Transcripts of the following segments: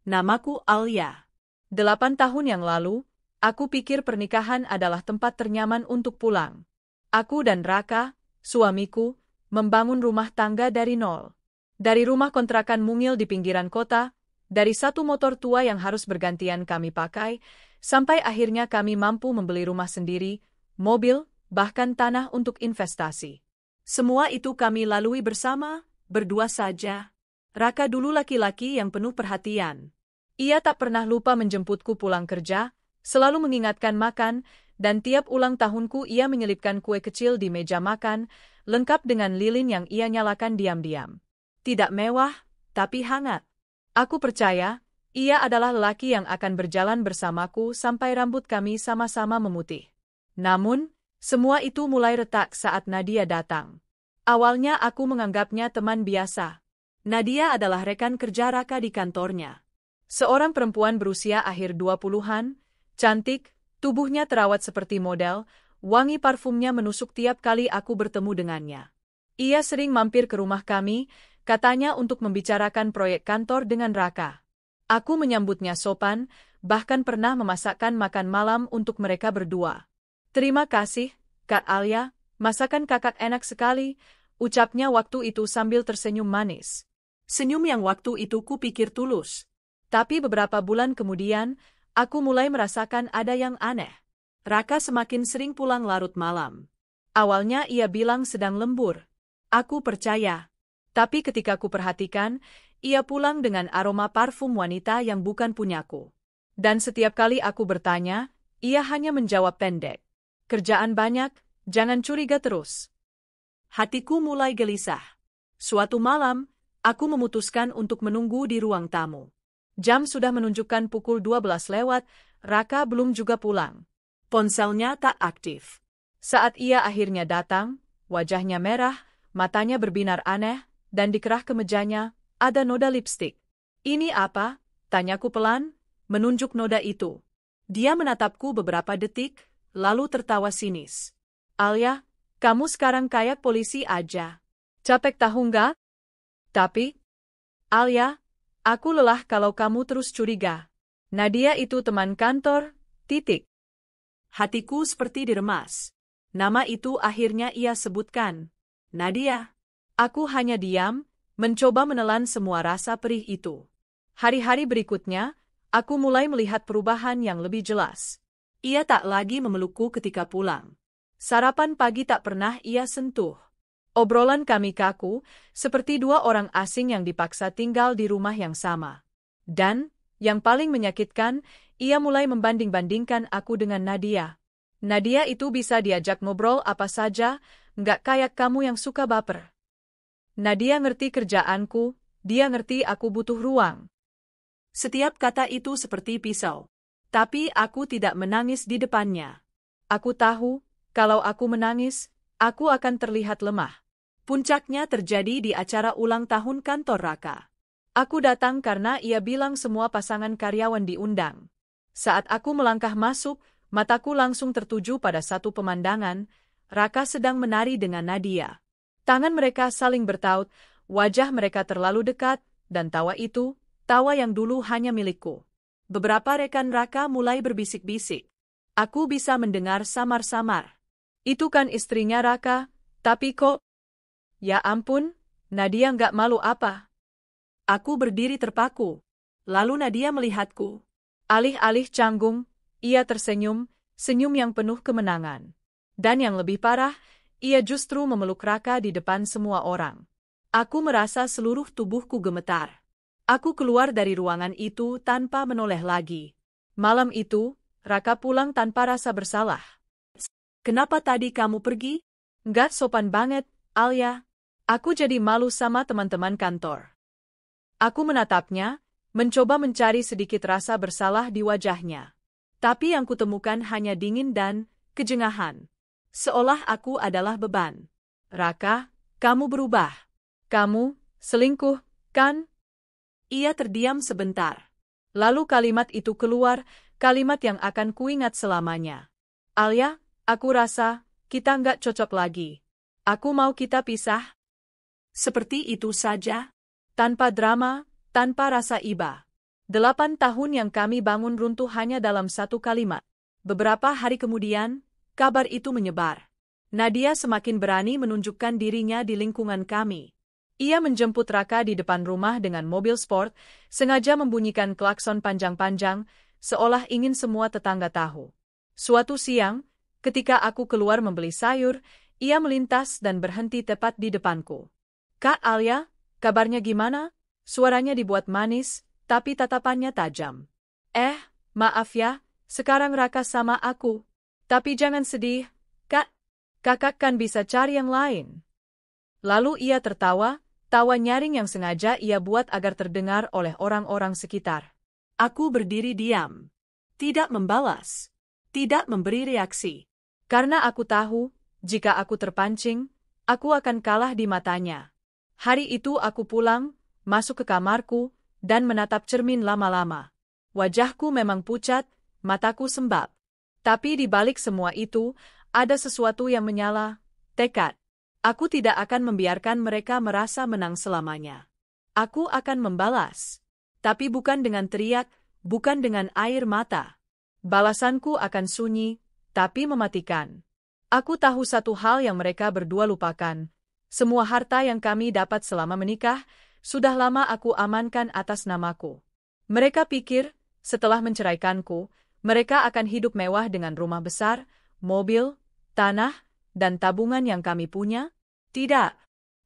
Namaku Alia. 8 tahun yang lalu, aku pikir pernikahan adalah tempat ternyaman untuk pulang. Aku dan Raka, suamiku, membangun rumah tangga dari nol. Dari rumah kontrakan mungil di pinggiran kota, dari satu motor tua yang harus bergantian kami pakai, sampai akhirnya kami mampu membeli rumah sendiri, mobil, bahkan tanah untuk investasi. Semua itu kami lalui bersama, berdua saja. Raka dulu laki-laki yang penuh perhatian. Ia tak pernah lupa menjemputku pulang kerja, selalu mengingatkan makan, dan tiap ulang tahunku ia menyelipkan kue kecil di meja makan, lengkap dengan lilin yang ia nyalakan diam-diam. Tidak mewah, tapi hangat. Aku percaya, ia adalah lelaki yang akan berjalan bersamaku sampai rambut kami sama-sama memutih. Namun, semua itu mulai retak saat Nadia datang. Awalnya aku menganggapnya teman biasa. Nadia adalah rekan kerja Raka di kantornya. Seorang perempuan berusia akhir 20-an, cantik, tubuhnya terawat seperti model, wangi parfumnya menusuk tiap kali aku bertemu dengannya. Ia sering mampir ke rumah kami, katanya untuk membicarakan proyek kantor dengan Raka. Aku menyambutnya sopan, bahkan pernah memasakkan makan malam untuk mereka berdua. "Terima kasih, Kak Alia, masakan kakak enak sekali," ucapnya waktu itu sambil tersenyum manis. Senyum yang waktu itu kupikir tulus. Tapi beberapa bulan kemudian, aku mulai merasakan ada yang aneh. Raka semakin sering pulang larut malam. Awalnya ia bilang sedang lembur. Aku percaya. Tapi ketika ku perhatikan, ia pulang dengan aroma parfum wanita yang bukan punyaku. Dan setiap kali aku bertanya, ia hanya menjawab pendek. "Kerjaan banyak, jangan curiga terus." Hatiku mulai gelisah. Suatu malam, aku memutuskan untuk menunggu di ruang tamu. Jam sudah menunjukkan pukul 12 lewat, Raka belum juga pulang. Ponselnya tak aktif. Saat ia akhirnya datang, wajahnya merah, matanya berbinar aneh, dan di kerah kemejanya ada noda lipstik. "Ini apa?" tanyaku pelan, menunjuk noda itu. Dia menatapku beberapa detik, lalu tertawa sinis. "Alia, kamu sekarang kayak polisi aja. Capek tahu nggak? Tapi, Alia, aku lelah kalau kamu terus curiga. Nadia itu teman kantor, titik." Hatiku seperti diremas. Nama itu akhirnya ia sebutkan. Nadia. Aku hanya diam, mencoba menelan semua rasa perih itu. Hari-hari berikutnya, aku mulai melihat perubahan yang lebih jelas. Ia tak lagi memelukku ketika pulang. Sarapan pagi tak pernah ia sentuh. Obrolan kami kaku, seperti dua orang asing yang dipaksa tinggal di rumah yang sama. Dan, yang paling menyakitkan, ia mulai membanding-bandingkan aku dengan Nadia. Nadia itu bisa diajak ngobrol apa saja, nggak kayak kamu yang suka baper. Nadia ngerti kerjaanku, dia ngerti aku butuh ruang. Setiap kata itu seperti pisau. Tapi aku tidak menangis di depannya. Aku tahu, kalau aku menangis, aku akan terlihat lemah. Puncaknya terjadi di acara ulang tahun kantor Raka. Aku datang karena ia bilang semua pasangan karyawan diundang. Saat aku melangkah masuk, mataku langsung tertuju pada satu pemandangan, Raka sedang menari dengan Nadia. Tangan mereka saling bertaut, wajah mereka terlalu dekat, dan tawa itu, tawa yang dulu hanya milikku. Beberapa rekan Raka mulai berbisik-bisik. Aku bisa mendengar samar-samar. "Itu kan istrinya Raka, tapi kok..." "Ya ampun, Nadia nggak malu apa?" Aku berdiri terpaku. Lalu Nadia melihatku. Alih-alih canggung, ia tersenyum, senyum yang penuh kemenangan. Dan yang lebih parah, ia justru memeluk Raka di depan semua orang. Aku merasa seluruh tubuhku gemetar. Aku keluar dari ruangan itu tanpa menoleh lagi. Malam itu, Raka pulang tanpa rasa bersalah. "Kenapa tadi kamu pergi?" "Nggak sopan banget, Alia. Aku jadi malu sama teman-teman kantor." Aku menatapnya, mencoba mencari sedikit rasa bersalah di wajahnya. Tapi yang kutemukan hanya dingin dan kejengahan. Seolah aku adalah beban. "Raka, kamu berubah. Kamu selingkuh, kan?" Ia terdiam sebentar. Lalu kalimat itu keluar, kalimat yang akan kuingat selamanya. "Alia, aku rasa kita nggak cocok lagi. Aku mau kita pisah." Seperti itu saja. Tanpa drama, tanpa rasa iba. 8 tahun yang kami bangun runtuh hanya dalam satu kalimat. Beberapa hari kemudian, kabar itu menyebar. Nadia semakin berani menunjukkan dirinya di lingkungan kami. Ia menjemput Raka di depan rumah dengan mobil sport, sengaja membunyikan klakson panjang-panjang, seolah ingin semua tetangga tahu. Suatu siang, ketika aku keluar membeli sayur, ia melintas dan berhenti tepat di depanku. "Kak Alia, kabarnya gimana?" Suaranya dibuat manis, tapi tatapannya tajam. Maaf ya, sekarang Raka sama aku. Tapi jangan sedih, Kak. Kakak kan bisa cari yang lain." Lalu ia tertawa, tawa nyaring yang sengaja ia buat agar terdengar oleh orang-orang sekitar. Aku berdiri diam. Tidak membalas. Tidak memberi reaksi. Karena aku tahu, jika aku terpancing, aku akan kalah di matanya. Hari itu aku pulang, masuk ke kamarku, dan menatap cermin lama-lama. Wajahku memang pucat, mataku sembab. Tapi di balik semua itu, ada sesuatu yang menyala, tekad. Aku tidak akan membiarkan mereka merasa menang selamanya. Aku akan membalas. Tapi bukan dengan teriak, bukan dengan air mata. Balasanku akan sunyi, tapi mematikan. Aku tahu satu hal yang mereka berdua lupakan. Semua harta yang kami dapat selama menikah, sudah lama aku amankan atas namaku. Mereka pikir, setelah menceraikanku, mereka akan hidup mewah dengan rumah besar, mobil, tanah, dan tabungan yang kami punya. Tidak.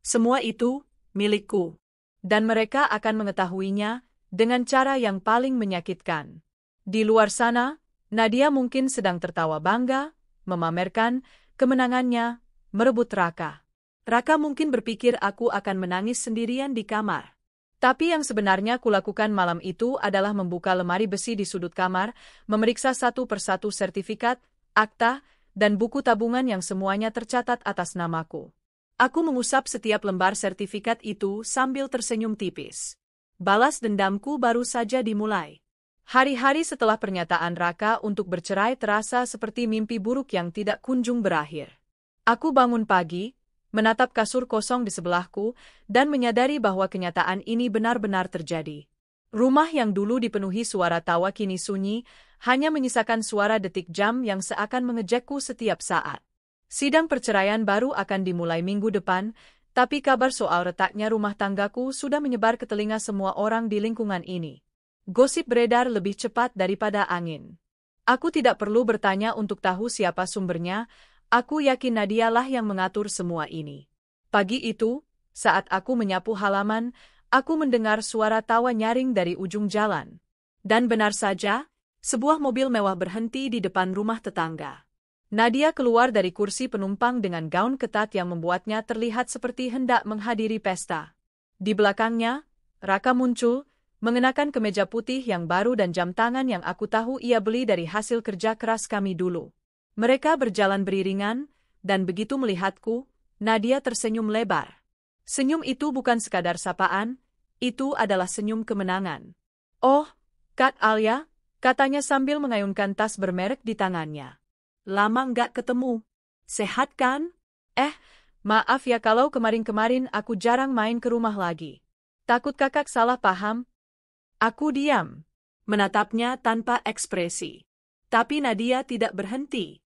Semua itu milikku. Dan mereka akan mengetahuinya dengan cara yang paling menyakitkan. Di luar sana, Nadia mungkin sedang tertawa bangga, memamerkan kemenangannya, merebut Raka. Raka mungkin berpikir aku akan menangis sendirian di kamar. Tapi yang sebenarnya kulakukan malam itu adalah membuka lemari besi di sudut kamar, memeriksa satu persatu sertifikat, akta, dan buku tabungan yang semuanya tercatat atas namaku. Aku mengusap setiap lembar sertifikat itu sambil tersenyum tipis. Balas dendamku baru saja dimulai. Hari-hari setelah pernyataan Raka untuk bercerai terasa seperti mimpi buruk yang tidak kunjung berakhir. Aku bangun pagi, menatap kasur kosong di sebelahku, dan menyadari bahwa kenyataan ini benar-benar terjadi. Rumah yang dulu dipenuhi suara tawa kini sunyi, hanya menyisakan suara detik jam yang seakan mengejekku setiap saat. Sidang perceraian baru akan dimulai minggu depan, tapi kabar soal retaknya rumah tanggaku sudah menyebar ke telinga semua orang di lingkungan ini. Gosip beredar lebih cepat daripada angin. Aku tidak perlu bertanya untuk tahu siapa sumbernya. Aku yakin Nadia lah yang mengatur semua ini. Pagi itu, saat aku menyapu halaman, aku mendengar suara tawa nyaring dari ujung jalan. Dan benar saja, sebuah mobil mewah berhenti di depan rumah tetangga. Nadia keluar dari kursi penumpang dengan gaun ketat yang membuatnya terlihat seperti hendak menghadiri pesta. Di belakangnya, Raka muncul, mengenakan kemeja putih yang baru dan jam tangan yang aku tahu ia beli dari hasil kerja keras kami dulu. Mereka berjalan beriringan, dan begitu melihatku, Nadia tersenyum lebar. Senyum itu bukan sekadar sapaan, itu adalah senyum kemenangan. "Oh, Kak Alia," katanya sambil mengayunkan tas bermerek di tangannya. "Lama nggak ketemu. Sehat kan?" Maaf ya kalau kemarin-kemarin aku jarang main ke rumah lagi. Takut kakak salah paham." Aku diam, menatapnya tanpa ekspresi. Tapi Nadia tidak berhenti.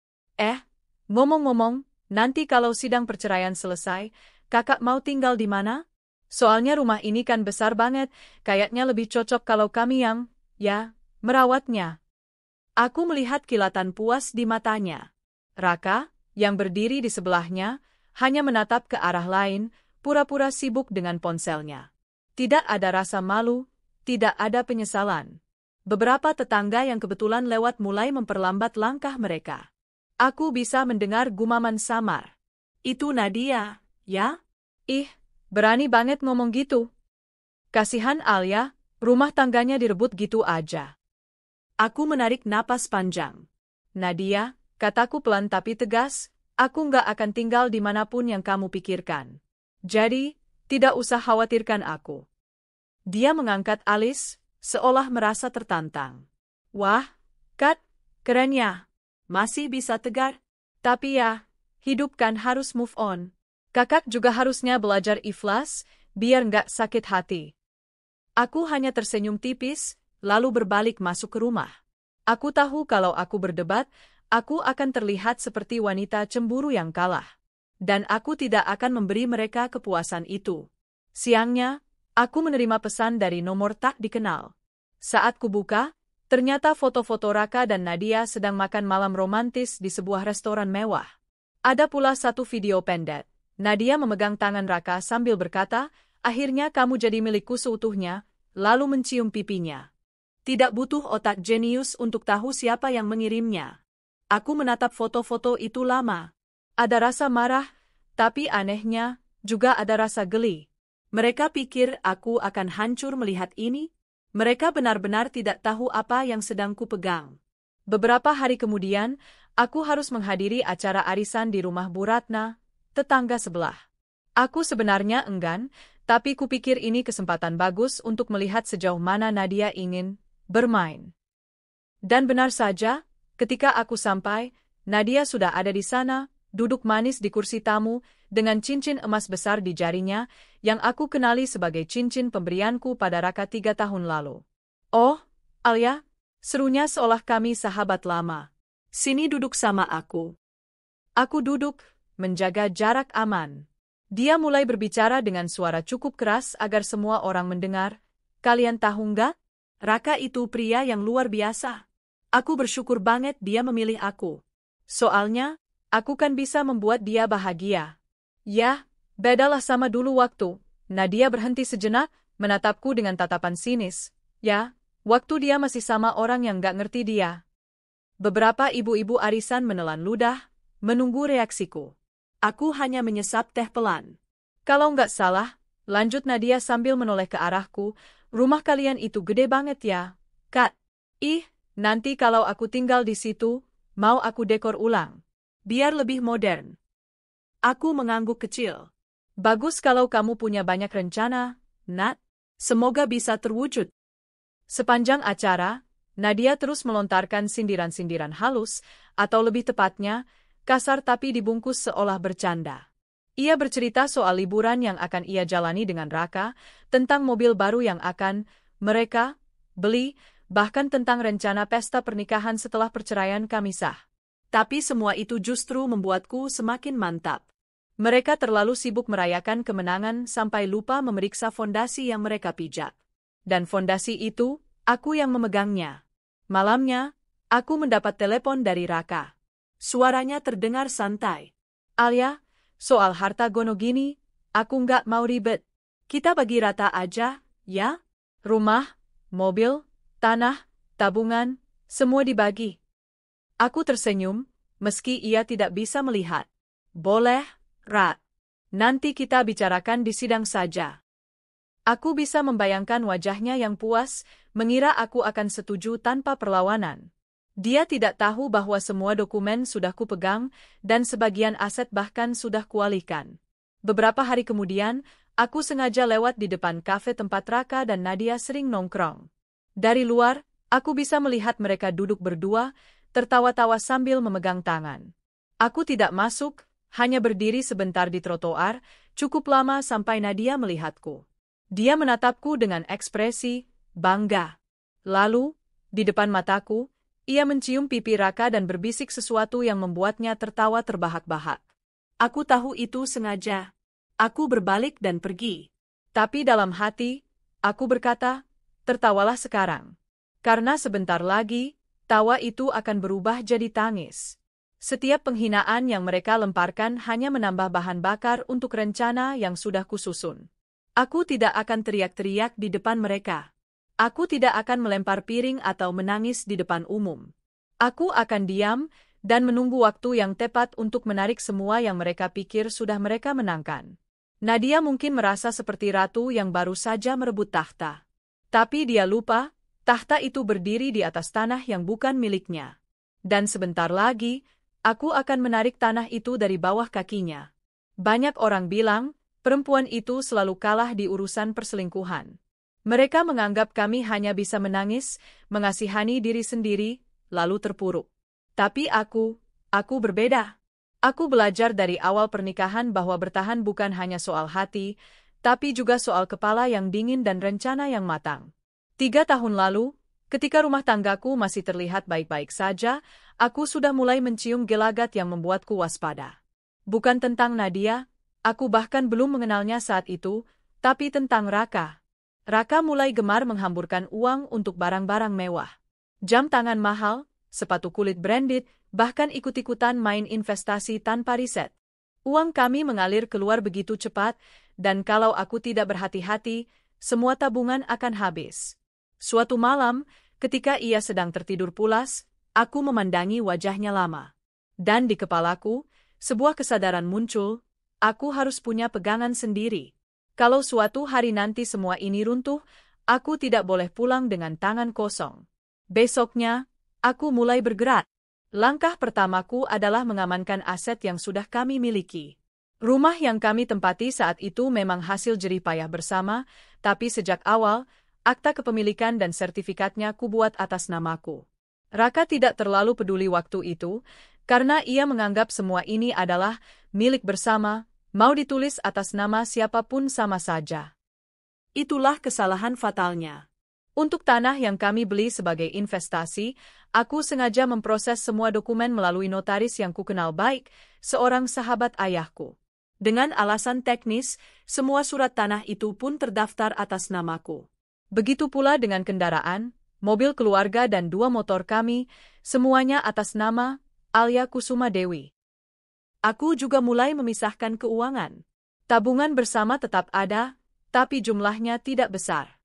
Ngomong-ngomong, nanti kalau sidang perceraian selesai, kakak mau tinggal di mana? Soalnya rumah ini kan besar banget, kayaknya lebih cocok kalau kami yang, merawatnya. Aku melihat kilatan puas di matanya. Raka, yang berdiri di sebelahnya, hanya menatap ke arah lain, pura-pura sibuk dengan ponselnya. Tidak ada rasa malu, tidak ada penyesalan. Beberapa tetangga yang kebetulan lewat mulai memperlambat langkah mereka. Aku bisa mendengar gumaman samar. "Itu Nadia, ya?" Berani banget ngomong gitu. Kasihan Alia, rumah tangganya direbut gitu aja. Aku menarik napas panjang. "Nadia," kataku pelan tapi tegas, "aku nggak akan tinggal dimanapun yang kamu pikirkan. Jadi, tidak usah khawatirkan aku." Dia mengangkat alis, seolah merasa tertantang. "Wah, Kat, keren ya. Masih bisa tegar." "Tapi ya, hidup kan harus move on. Kakak juga harusnya belajar ikhlas, biar nggak sakit hati." Aku hanya tersenyum tipis, lalu berbalik masuk ke rumah. Aku tahu kalau aku berdebat, aku akan terlihat seperti wanita cemburu yang kalah. Dan aku tidak akan memberi mereka kepuasan itu. Siangnya, aku menerima pesan dari nomor tak dikenal. Saat kubuka, ternyata foto-foto Raka dan Nadia sedang makan malam romantis di sebuah restoran mewah. Ada pula satu video pendek. Nadia memegang tangan Raka sambil berkata, "Akhirnya kamu jadi milikku seutuhnya," lalu mencium pipinya. Tidak butuh otak jenius untuk tahu siapa yang mengirimnya. Aku menatap foto-foto itu lama. Ada rasa marah, tapi anehnya, juga ada rasa geli. Mereka pikir aku akan hancur melihat ini? Mereka benar-benar tidak tahu apa yang sedang kupegang. Beberapa hari kemudian, aku harus menghadiri acara arisan di rumah Bu Ratna, tetangga sebelah. Aku sebenarnya enggan, tapi kupikir ini kesempatan bagus untuk melihat sejauh mana Nadia ingin bermain. Dan benar saja, ketika aku sampai, Nadia sudah ada di sana, duduk manis di kursi tamu, dengan cincin emas besar di jarinya, yang aku kenali sebagai cincin pemberianku pada Raka 3 tahun lalu. "Oh, Alia," serunya seolah kami sahabat lama. "Sini duduk sama aku." Aku duduk, menjaga jarak aman. Dia mulai berbicara dengan suara cukup keras agar semua orang mendengar. "Kalian tahu nggak? Raka itu pria yang luar biasa. Aku bersyukur banget dia memilih aku. Soalnya, aku kan bisa membuat dia bahagia." "Ya, bedalah sama dulu waktu." Nadia berhenti sejenak, menatapku dengan tatapan sinis. "Ya, waktu dia masih sama orang yang gak ngerti dia." Beberapa ibu-ibu arisan menelan ludah, menunggu reaksiku. Aku hanya menyesap teh pelan. "Kalau nggak salah," lanjut Nadia sambil menoleh ke arahku, "rumah kalian itu gede banget ya, Kak?" "Ih, nanti kalau aku tinggal di situ, mau aku dekor ulang. Biar lebih modern." Aku mengangguk kecil. "Bagus kalau kamu punya banyak rencana, Nat. Semoga bisa terwujud." Sepanjang acara, Nadia terus melontarkan sindiran-sindiran halus, atau lebih tepatnya, kasar tapi dibungkus seolah bercanda. Ia bercerita soal liburan yang akan ia jalani dengan Raka, tentang mobil baru yang akan mereka beli, bahkan tentang rencana pesta pernikahan setelah perceraian kami sah. Tapi semua itu justru membuatku semakin mantap. Mereka terlalu sibuk merayakan kemenangan sampai lupa memeriksa fondasi yang mereka pijak. Dan fondasi itu, aku yang memegangnya. Malamnya, aku mendapat telepon dari Raka. Suaranya terdengar santai. "Alia, soal harta gono gini, aku nggak mau ribet. Kita bagi rata aja, ya? Rumah, mobil, tanah, tabungan, semua dibagi." Aku tersenyum, meski ia tidak bisa melihat. "Boleh, Rat. Nanti kita bicarakan di sidang saja." Aku bisa membayangkan wajahnya yang puas, mengira aku akan setuju tanpa perlawanan. Dia tidak tahu bahwa semua dokumen sudah kupegang, dan sebagian aset bahkan sudah kualihkan. Beberapa hari kemudian, aku sengaja lewat di depan kafe tempat Raka dan Nadia sering nongkrong. Dari luar, aku bisa melihat mereka duduk berdua, tertawa-tawa sambil memegang tangan. Aku tidak masuk, hanya berdiri sebentar di trotoar, cukup lama sampai Nadia melihatku. Dia menatapku dengan ekspresi bangga. Lalu, di depan mataku, ia mencium pipi Raka dan berbisik sesuatu yang membuatnya tertawa terbahak-bahak. Aku tahu itu sengaja. Aku berbalik dan pergi. Tapi dalam hati, aku berkata, tertawalah sekarang. Karena sebentar lagi, tawa itu akan berubah jadi tangis. Setiap penghinaan yang mereka lemparkan hanya menambah bahan bakar untuk rencana yang sudah kususun. Aku tidak akan teriak-teriak di depan mereka. Aku tidak akan melempar piring atau menangis di depan umum. Aku akan diam dan menunggu waktu yang tepat untuk menarik semua yang mereka pikir sudah mereka menangkan. Nadia mungkin merasa seperti ratu yang baru saja merebut tahta. Tapi dia lupa, tahta itu berdiri di atas tanah yang bukan miliknya. Dan sebentar lagi, aku akan menarik tanah itu dari bawah kakinya. Banyak orang bilang, perempuan itu selalu kalah di urusan perselingkuhan. Mereka menganggap kami hanya bisa menangis, mengasihani diri sendiri, lalu terpuruk. Tapi aku berbeda. Aku belajar dari awal pernikahan bahwa bertahan bukan hanya soal hati, tapi juga soal kepala yang dingin dan rencana yang matang. 3 tahun lalu, Ketika rumah tanggaku masih terlihat baik-baik saja, aku sudah mulai mencium gelagat yang membuatku waspada. Bukan tentang Nadia, aku bahkan belum mengenalnya saat itu, tapi tentang Raka. Raka mulai gemar menghamburkan uang untuk barang-barang mewah. Jam tangan mahal, sepatu kulit branded, bahkan ikut-ikutan main investasi tanpa riset. Uang kami mengalir keluar begitu cepat, dan kalau aku tidak berhati-hati, semua tabungan akan habis. Suatu malam, ketika ia sedang tertidur pulas, aku memandangi wajahnya lama. Dan di kepalaku, sebuah kesadaran muncul, aku harus punya pegangan sendiri. Kalau suatu hari nanti semua ini runtuh, aku tidak boleh pulang dengan tangan kosong. Besoknya, aku mulai bergerak. Langkah pertamaku adalah mengamankan aset yang sudah kami miliki. Rumah yang kami tempati saat itu memang hasil jerih payah bersama, tapi sejak awal, akta kepemilikan dan sertifikatnya kubuat atas namaku. Raka tidak terlalu peduli waktu itu, karena ia menganggap semua ini adalah milik bersama, mau ditulis atas nama siapapun sama saja. Itulah kesalahan fatalnya. Untuk tanah yang kami beli sebagai investasi, aku sengaja memproses semua dokumen melalui notaris yang kukenal baik, seorang sahabat ayahku. Dengan alasan teknis, semua surat tanah itu pun terdaftar atas namaku. Begitu pula dengan kendaraan, mobil keluarga dan 2 motor kami, semuanya atas nama Alia Kusuma Dewi. Aku juga mulai memisahkan keuangan. Tabungan bersama tetap ada, tapi jumlahnya tidak besar.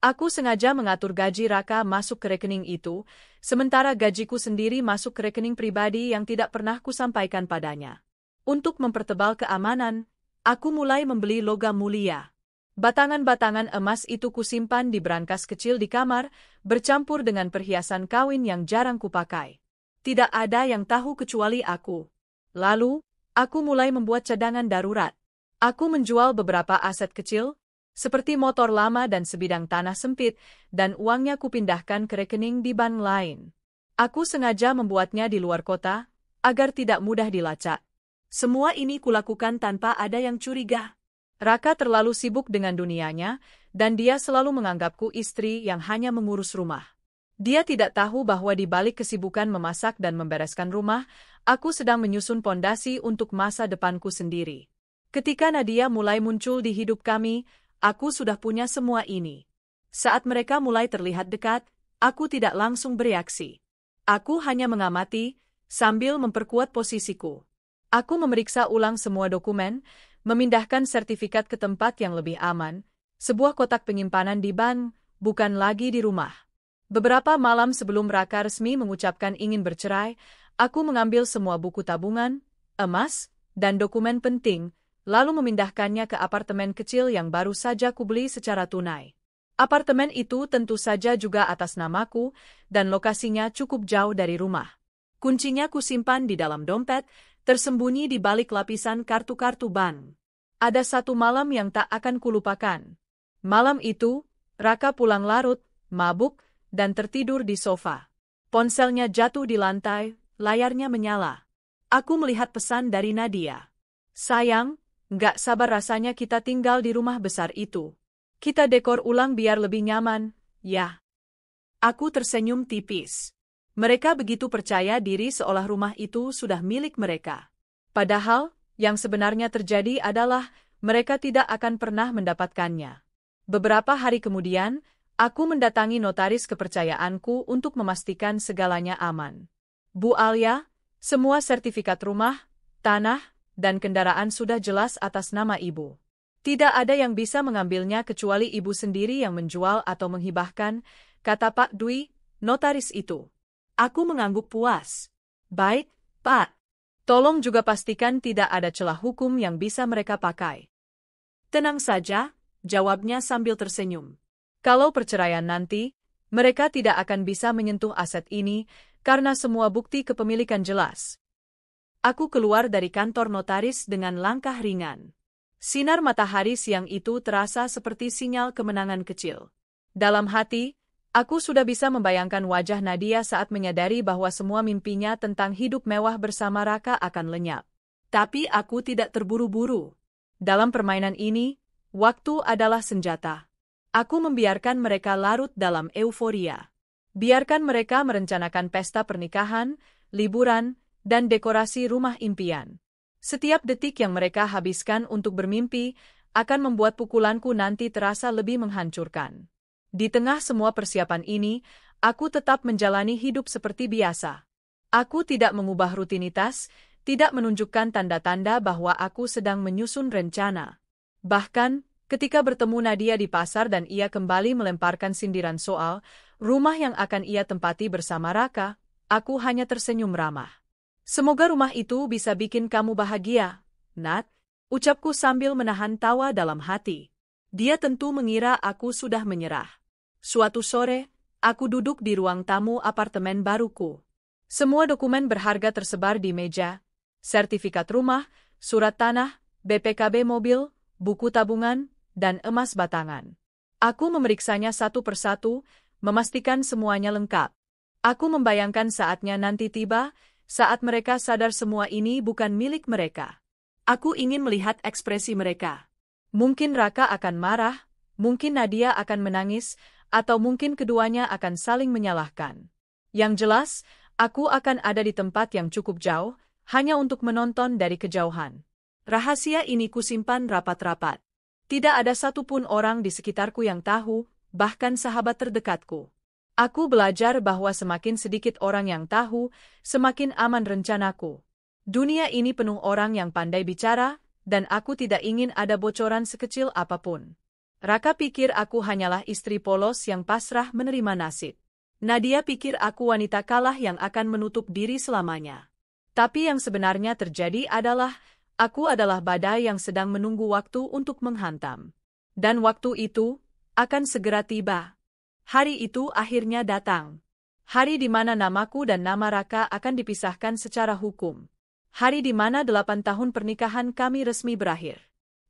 Aku sengaja mengatur gaji Raka masuk ke rekening itu, sementara gajiku sendiri masuk ke rekening pribadi yang tidak pernah kusampaikan padanya. Untuk mempertebal keamanan, aku mulai membeli logam mulia. Batangan-batangan emas itu kusimpan di brankas kecil di kamar, bercampur dengan perhiasan kawin yang jarang kupakai. Tidak ada yang tahu kecuali aku. Lalu, aku mulai membuat cadangan darurat. Aku menjual beberapa aset kecil, seperti motor lama dan sebidang tanah sempit, dan uangnya kupindahkan ke rekening di bank lain. Aku sengaja membuatnya di luar kota, agar tidak mudah dilacak. Semua ini kulakukan tanpa ada yang curiga. Raka terlalu sibuk dengan dunianya, dan dia selalu menganggapku istri yang hanya mengurus rumah. Dia tidak tahu bahwa di balik kesibukan memasak dan membereskan rumah, aku sedang menyusun pondasi untuk masa depanku sendiri. Ketika Nadia mulai muncul di hidup kami, aku sudah punya semua ini. Saat mereka mulai terlihat dekat, aku tidak langsung bereaksi. Aku hanya mengamati, sambil memperkuat posisiku. Aku memeriksa ulang semua dokumen, memindahkan sertifikat ke tempat yang lebih aman, sebuah kotak penyimpanan di bank, bukan lagi di rumah. Beberapa malam sebelum Raka resmi mengucapkan ingin bercerai, aku mengambil semua buku tabungan, emas, dan dokumen penting, lalu memindahkannya ke apartemen kecil yang baru saja kubeli secara tunai. Apartemen itu tentu saja juga atas namaku, dan lokasinya cukup jauh dari rumah. Kuncinya kusimpan di dalam dompet, tersembunyi di balik lapisan kartu-kartu bank. Ada satu malam yang tak akan kulupakan. Malam itu, Raka pulang larut, mabuk, dan tertidur di sofa. Ponselnya jatuh di lantai, layarnya menyala. Aku melihat pesan dari Nadia. Sayang, nggak sabar rasanya kita tinggal di rumah besar itu. Kita dekor ulang biar lebih nyaman, ya. Aku tersenyum tipis. Mereka begitu percaya diri seolah rumah itu sudah milik mereka. Padahal, yang sebenarnya terjadi adalah mereka tidak akan pernah mendapatkannya. Beberapa hari kemudian, aku mendatangi notaris kepercayaanku untuk memastikan segalanya aman. Bu Alia, semua sertifikat rumah, tanah, dan kendaraan sudah jelas atas nama ibu. Tidak ada yang bisa mengambilnya kecuali ibu sendiri yang menjual atau menghibahkan, kata Pak Dwi, notaris itu. Aku mengangguk puas. Baik, Pak. Tolong juga pastikan tidak ada celah hukum yang bisa mereka pakai. Tenang saja, jawabnya sambil tersenyum. Kalau perceraian nanti, mereka tidak akan bisa menyentuh aset ini karena semua bukti kepemilikan jelas. Aku keluar dari kantor notaris dengan langkah ringan. Sinar matahari siang itu terasa seperti sinyal kemenangan kecil. Dalam hati, aku sudah bisa membayangkan wajah Nadia saat menyadari bahwa semua mimpinya tentang hidup mewah bersama Raka akan lenyap. Tapi aku tidak terburu-buru. Dalam permainan ini, waktu adalah senjata. Aku membiarkan mereka larut dalam euforia. Biarkan mereka merencanakan pesta pernikahan, liburan, dan dekorasi rumah impian. Setiap detik yang mereka habiskan untuk bermimpi akan membuat pukulanku nanti terasa lebih menghancurkan. Di tengah semua persiapan ini, aku tetap menjalani hidup seperti biasa. Aku tidak mengubah rutinitas, tidak menunjukkan tanda-tanda bahwa aku sedang menyusun rencana. Bahkan, ketika bertemu Nadia di pasar dan ia kembali melemparkan sindiran soal rumah yang akan ia tempati bersama Raka, aku hanya tersenyum ramah. Semoga rumah itu bisa bikin kamu bahagia, Nat, ucapku sambil menahan tawa dalam hati. Dia tentu mengira aku sudah menyerah. Suatu sore, aku duduk di ruang tamu apartemen baruku. Semua dokumen berharga tersebar di meja, sertifikat rumah, surat tanah, BPKB mobil, buku tabungan, dan emas batangan. Aku memeriksanya satu persatu, memastikan semuanya lengkap. Aku membayangkan saatnya nanti tiba, saat mereka sadar semua ini bukan milik mereka. Aku ingin melihat ekspresi mereka. Mungkin Raka akan marah, mungkin Nadia akan menangis, atau mungkin keduanya akan saling menyalahkan. Yang jelas, aku akan ada di tempat yang cukup jauh, hanya untuk menonton dari kejauhan. Rahasia ini kusimpan rapat-rapat. Tidak ada satupun orang di sekitarku yang tahu, bahkan sahabat terdekatku. Aku belajar bahwa semakin sedikit orang yang tahu, semakin aman rencanaku. Dunia ini penuh orang yang pandai bicara, dan aku tidak ingin ada bocoran sekecil apapun. Raka pikir aku hanyalah istri polos yang pasrah menerima nasib. Nadia pikir aku wanita kalah yang akan menutup diri selamanya. Tapi yang sebenarnya terjadi adalah, aku adalah badai yang sedang menunggu waktu untuk menghantam. Dan waktu itu akan segera tiba. Hari itu akhirnya datang. Hari di mana namaku dan nama Raka akan dipisahkan secara hukum. Hari di mana 8 tahun pernikahan kami resmi berakhir.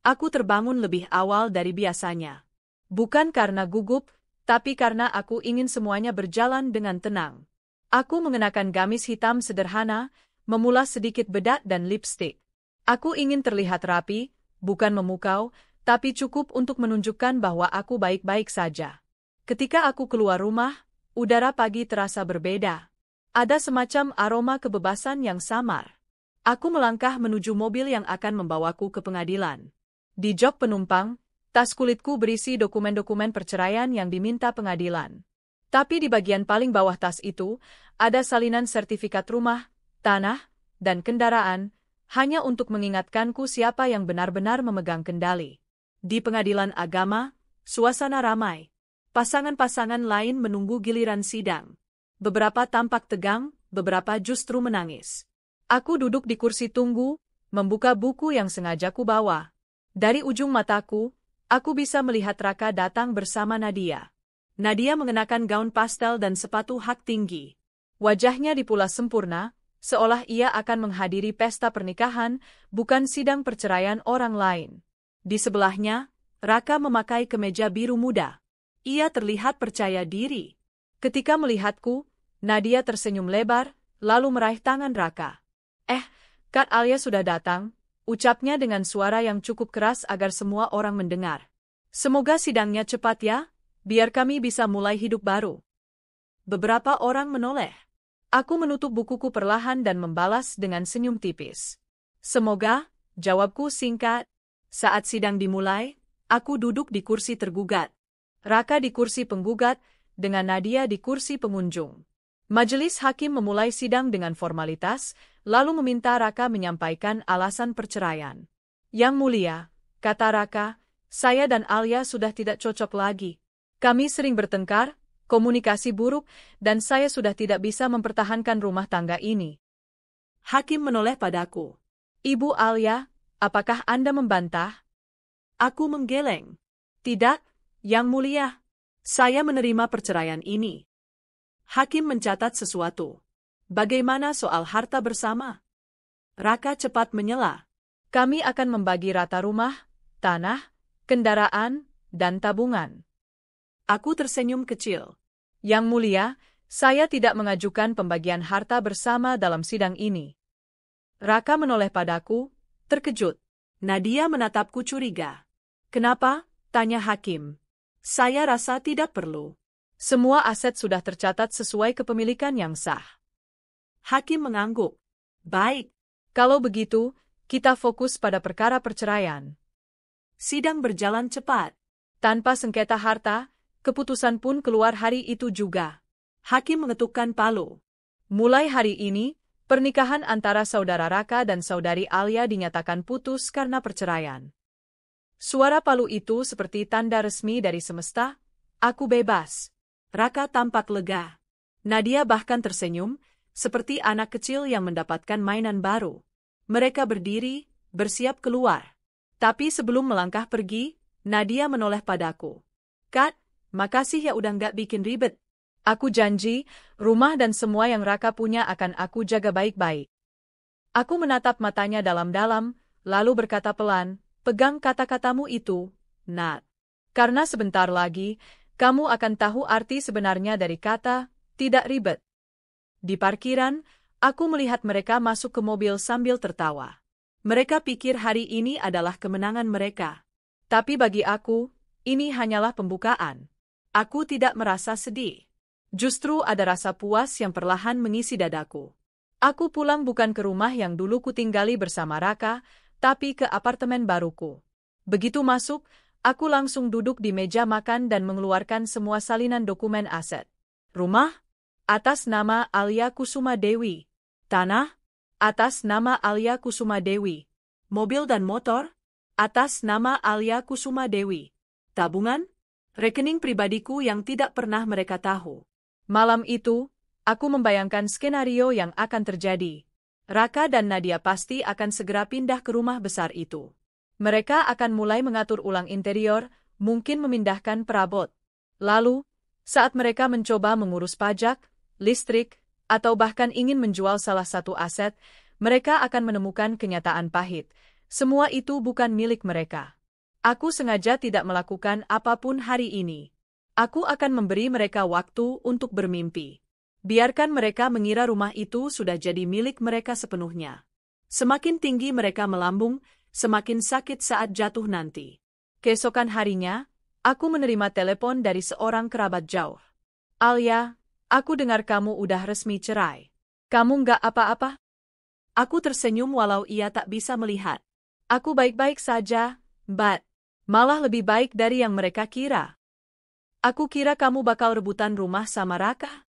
Aku terbangun lebih awal dari biasanya. Bukan karena gugup, tapi karena aku ingin semuanya berjalan dengan tenang. Aku mengenakan gamis hitam sederhana, memulas sedikit bedak dan lipstik. Aku ingin terlihat rapi, bukan memukau, tapi cukup untuk menunjukkan bahwa aku baik-baik saja. Ketika aku keluar rumah, udara pagi terasa berbeda. Ada semacam aroma kebebasan yang samar. Aku melangkah menuju mobil yang akan membawaku ke pengadilan. Di jok penumpang, tas kulitku berisi dokumen-dokumen perceraian yang diminta pengadilan. Tapi di bagian paling bawah tas itu, ada salinan sertifikat rumah, tanah, dan kendaraan, hanya untuk mengingatkanku siapa yang benar-benar memegang kendali. Di pengadilan agama, suasana ramai. Pasangan-pasangan lain menunggu giliran sidang. Beberapa tampak tegang, beberapa justru menangis. Aku duduk di kursi tunggu, membuka buku yang sengaja ku bawa. Dari ujung mataku, aku bisa melihat Raka datang bersama Nadia. Nadia mengenakan gaun pastel dan sepatu hak tinggi. Wajahnya dipulas sempurna, seolah ia akan menghadiri pesta pernikahan, bukan sidang perceraian orang lain. Di sebelahnya, Raka memakai kemeja biru muda. Ia terlihat percaya diri. Ketika melihatku, Nadia tersenyum lebar, lalu meraih tangan Raka. Kak Alia sudah datang, ucapnya dengan suara yang cukup keras agar semua orang mendengar. Semoga sidangnya cepat ya, biar kami bisa mulai hidup baru. Beberapa orang menoleh. Aku menutup bukuku perlahan dan membalas dengan senyum tipis. Semoga, jawabku singkat. Saat sidang dimulai, aku duduk di kursi tergugat. Raka di kursi penggugat, dengan Nadia di kursi pengunjung. Majelis hakim memulai sidang dengan formalitas, lalu meminta Raka menyampaikan alasan perceraian. Yang mulia, kata Raka, saya dan Alia sudah tidak cocok lagi. Kami sering bertengkar, komunikasi buruk, dan saya sudah tidak bisa mempertahankan rumah tangga ini. Hakim menoleh padaku. Ibu Alia, apakah Anda membantah? Aku menggeleng. Tidak, Yang mulia. Saya menerima perceraian ini. Hakim mencatat sesuatu. Bagaimana soal harta bersama? Raka cepat menyela. Kami akan membagi rata rumah, tanah, kendaraan, dan tabungan. Aku tersenyum kecil. Yang mulia, saya tidak mengajukan pembagian harta bersama dalam sidang ini. Raka menoleh padaku, terkejut. Nadia menatapku curiga. Kenapa? Tanya hakim. Saya rasa tidak perlu. Semua aset sudah tercatat sesuai kepemilikan yang sah. Hakim mengangguk. Baik. Kalau begitu, kita fokus pada perkara perceraian. Sidang berjalan cepat. Tanpa sengketa harta, keputusan pun keluar hari itu juga. Hakim mengetukkan palu. Mulai hari ini, pernikahan antara saudara Raka dan saudari Alia dinyatakan putus karena perceraian. Suara palu itu seperti tanda resmi dari semesta, aku bebas. Raka tampak lega. Nadia bahkan tersenyum, seperti anak kecil yang mendapatkan mainan baru. Mereka berdiri, bersiap keluar. Tapi sebelum melangkah pergi, Nadia menoleh padaku. Kat, makasih ya udah nggak bikin ribet. Aku janji, rumah dan semua yang Raka punya akan aku jaga baik-baik. Aku menatap matanya dalam-dalam, lalu berkata pelan, pegang kata-katamu itu, Nat. Karena sebentar lagi, kamu akan tahu arti sebenarnya dari kata, tidak ribet. Di parkiran, aku melihat mereka masuk ke mobil sambil tertawa. Mereka pikir hari ini adalah kemenangan mereka. Tapi bagi aku, ini hanyalah pembukaan. Aku tidak merasa sedih. Justru ada rasa puas yang perlahan mengisi dadaku. Aku pulang bukan ke rumah yang dulu kutinggali bersama Raka, tapi ke apartemen baruku. Begitu masuk, aku langsung duduk di meja makan dan mengeluarkan semua salinan dokumen aset. Rumah? Atas nama Alia Kusuma Dewi. Tanah? Atas nama Alia Kusuma Dewi. Mobil dan motor? Atas nama Alia Kusuma Dewi. Tabungan? Rekening pribadiku yang tidak pernah mereka tahu. Malam itu, aku membayangkan skenario yang akan terjadi. Raka dan Nadia pasti akan segera pindah ke rumah besar itu. Mereka akan mulai mengatur ulang interior, mungkin memindahkan perabot. Lalu, saat mereka mencoba mengurus pajak, listrik, atau bahkan ingin menjual salah satu aset, mereka akan menemukan kenyataan pahit. Semua itu bukan milik mereka. Aku sengaja tidak melakukan apapun hari ini. Aku akan memberi mereka waktu untuk bermimpi. Biarkan mereka mengira rumah itu sudah jadi milik mereka sepenuhnya. Semakin tinggi mereka melambung, semakin sakit saat jatuh nanti. Keesokan harinya, aku menerima telepon dari seorang kerabat jauh. Alia, aku dengar kamu udah resmi cerai. Kamu nggak apa-apa? Aku tersenyum walau ia tak bisa melihat. Aku baik-baik saja, Mbak. Malah lebih baik dari yang mereka kira. Aku kira kamu bakal rebutan rumah sama Raka.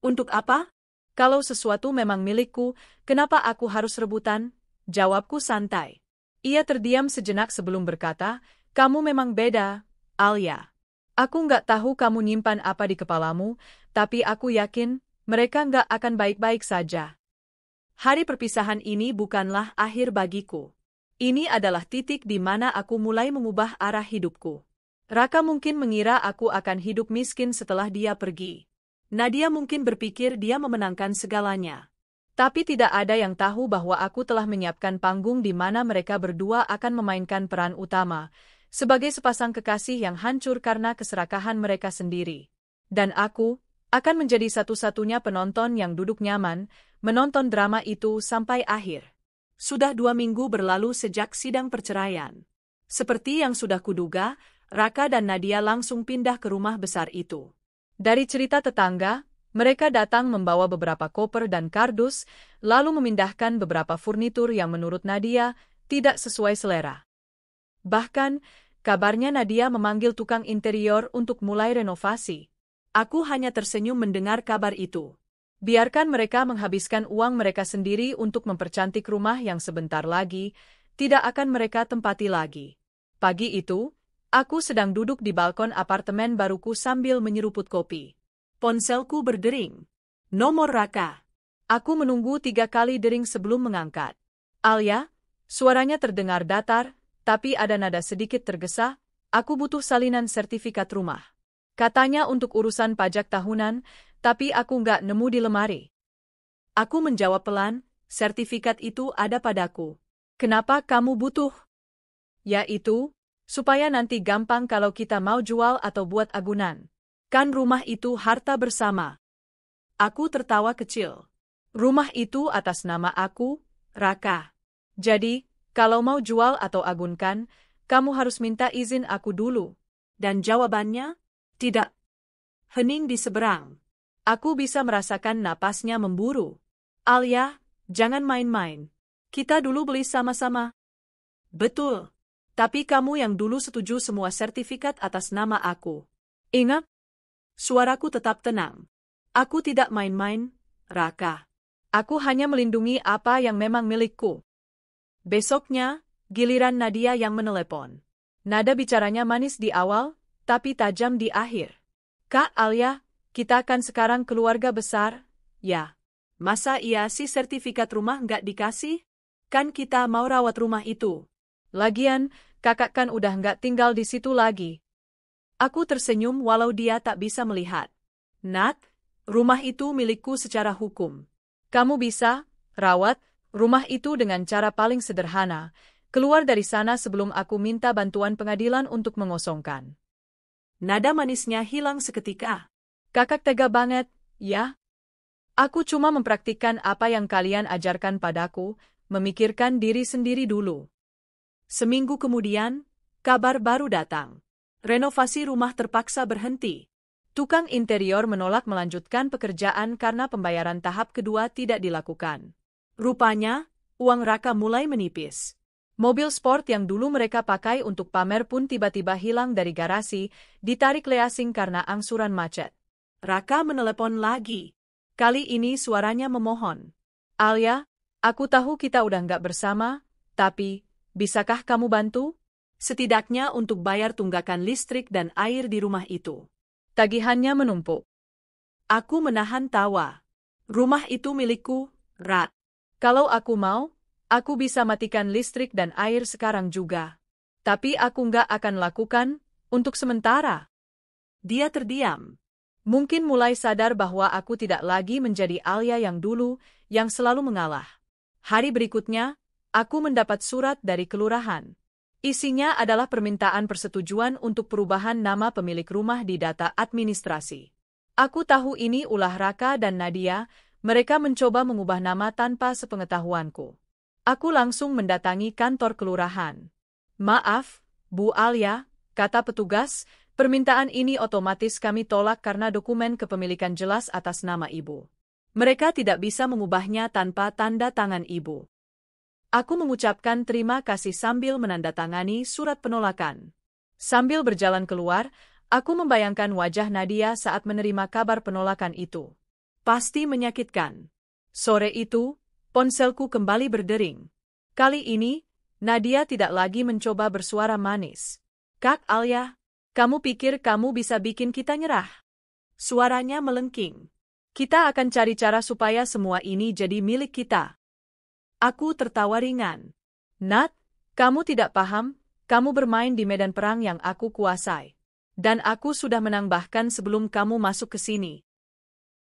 Untuk apa? Kalau sesuatu memang milikku, kenapa aku harus rebutan? Jawabku santai. Ia terdiam sejenak sebelum berkata, kamu memang beda, Alia. Aku nggak tahu kamu nyimpan apa di kepalamu, tapi aku yakin, mereka nggak akan baik-baik saja. Hari perpisahan ini bukanlah akhir bagiku. Ini adalah titik di mana aku mulai mengubah arah hidupku. Raka mungkin mengira aku akan hidup miskin setelah dia pergi. Nadia mungkin berpikir dia memenangkan segalanya. Tapi tidak ada yang tahu bahwa aku telah menyiapkan panggung di mana mereka berdua akan memainkan peran utama, sebagai sepasang kekasih yang hancur karena keserakahan mereka sendiri. Dan aku akan menjadi satu-satunya penonton yang duduk nyaman, menonton drama itu sampai akhir. Sudah 2 minggu berlalu sejak sidang perceraian. Seperti yang sudah kuduga, Raka dan Nadia langsung pindah ke rumah besar itu. Dari cerita tetangga, mereka datang membawa beberapa koper dan kardus, lalu memindahkan beberapa furnitur yang menurut Nadia tidak sesuai selera. Bahkan, kabarnya Nadia memanggil tukang interior untuk mulai renovasi. Aku hanya tersenyum mendengar kabar itu. Biarkan mereka menghabiskan uang mereka sendiri untuk mempercantik rumah yang sebentar lagi tidak akan mereka tempati lagi. Pagi itu, aku sedang duduk di balkon apartemen baruku sambil menyeruput kopi. Ponselku berdering. Nomor Raka. Aku menunggu 3 kali dering sebelum mengangkat. Alia, suaranya terdengar datar, tapi ada nada sedikit tergesa, aku butuh salinan sertifikat rumah. Katanya untuk urusan pajak tahunan, tapi aku nggak nemu di lemari. Aku menjawab pelan, sertifikat itu ada padaku. Kenapa kamu butuh? Yaitu, supaya nanti gampang kalau kita mau jual atau buat agunan. Kan rumah itu harta bersama. Aku tertawa kecil. Rumah itu atas nama aku, Raka. Jadi, kalau mau jual atau agunkan, kamu harus minta izin aku dulu. Dan jawabannya? Tidak. Hening di seberang. Aku bisa merasakan napasnya memburu. Alia, jangan main-main. Kita dulu beli sama-sama. Betul. Tapi kamu yang dulu setuju semua sertifikat atas nama aku. Ingat? Suaraku tetap tenang. Aku tidak main-main, Raka. Aku hanya melindungi apa yang memang milikku. Besoknya, giliran Nadia yang menelepon. Nada bicaranya manis di awal, tapi tajam di akhir. Kak Alia, kita kan sekarang keluarga besar, ya. Masa iya sih sertifikat rumah nggak dikasih? Kan kita mau rawat rumah itu. Lagian, kakak kan udah nggak tinggal di situ lagi. Aku tersenyum walau dia tak bisa melihat. Nat, rumah itu milikku secara hukum. Kamu bisa rawat rumah itu dengan cara paling sederhana, keluar dari sana sebelum aku minta bantuan pengadilan untuk mengosongkan. Nada manisnya hilang seketika. Kakak tega banget, ya? Aku cuma mempraktikkan apa yang kalian ajarkan padaku, memikirkan diri sendiri dulu. Seminggu kemudian, kabar baru datang. Renovasi rumah terpaksa berhenti. Tukang interior menolak melanjutkan pekerjaan karena pembayaran tahap kedua tidak dilakukan. Rupanya, uang Raka mulai menipis. Mobil sport yang dulu mereka pakai untuk pamer pun tiba-tiba hilang dari garasi, ditarik leasing karena angsuran macet. Raka menelepon lagi. Kali ini suaranya memohon. Alia, aku tahu kita udah nggak bersama, tapi bisakah kamu bantu? Setidaknya untuk bayar tunggakan listrik dan air di rumah itu. Tagihannya menumpuk. Aku menahan tawa. Rumah itu milikku, Rat. Kalau aku mau, aku bisa matikan listrik dan air sekarang juga. Tapi aku nggak akan lakukan, untuk sementara. Dia terdiam. Mungkin mulai sadar bahwa aku tidak lagi menjadi Alia yang dulu, yang selalu mengalah. Hari berikutnya, aku mendapat surat dari kelurahan. Isinya adalah permintaan persetujuan untuk perubahan nama pemilik rumah di data administrasi. Aku tahu ini ulah Raka dan Nadia, mereka mencoba mengubah nama tanpa sepengetahuanku. Aku langsung mendatangi kantor kelurahan. Maaf, Bu Alia, kata petugas, permintaan ini otomatis kami tolak karena dokumen kepemilikan jelas atas nama Ibu. Mereka tidak bisa mengubahnya tanpa tanda tangan Ibu. Aku mengucapkan terima kasih sambil menandatangani surat penolakan. Sambil berjalan keluar, aku membayangkan wajah Nadia saat menerima kabar penolakan itu. Pasti menyakitkan. Sore itu, ponselku kembali berdering. Kali ini, Nadia tidak lagi mencoba bersuara manis. Kak Alia, kamu pikir kamu bisa bikin kita nyerah? Suaranya melengking. Kita akan cari cara supaya semua ini jadi milik kita. Aku tertawa ringan. Nat, kamu tidak paham, kamu bermain di medan perang yang aku kuasai. Dan aku sudah menang bahkan sebelum kamu masuk ke sini.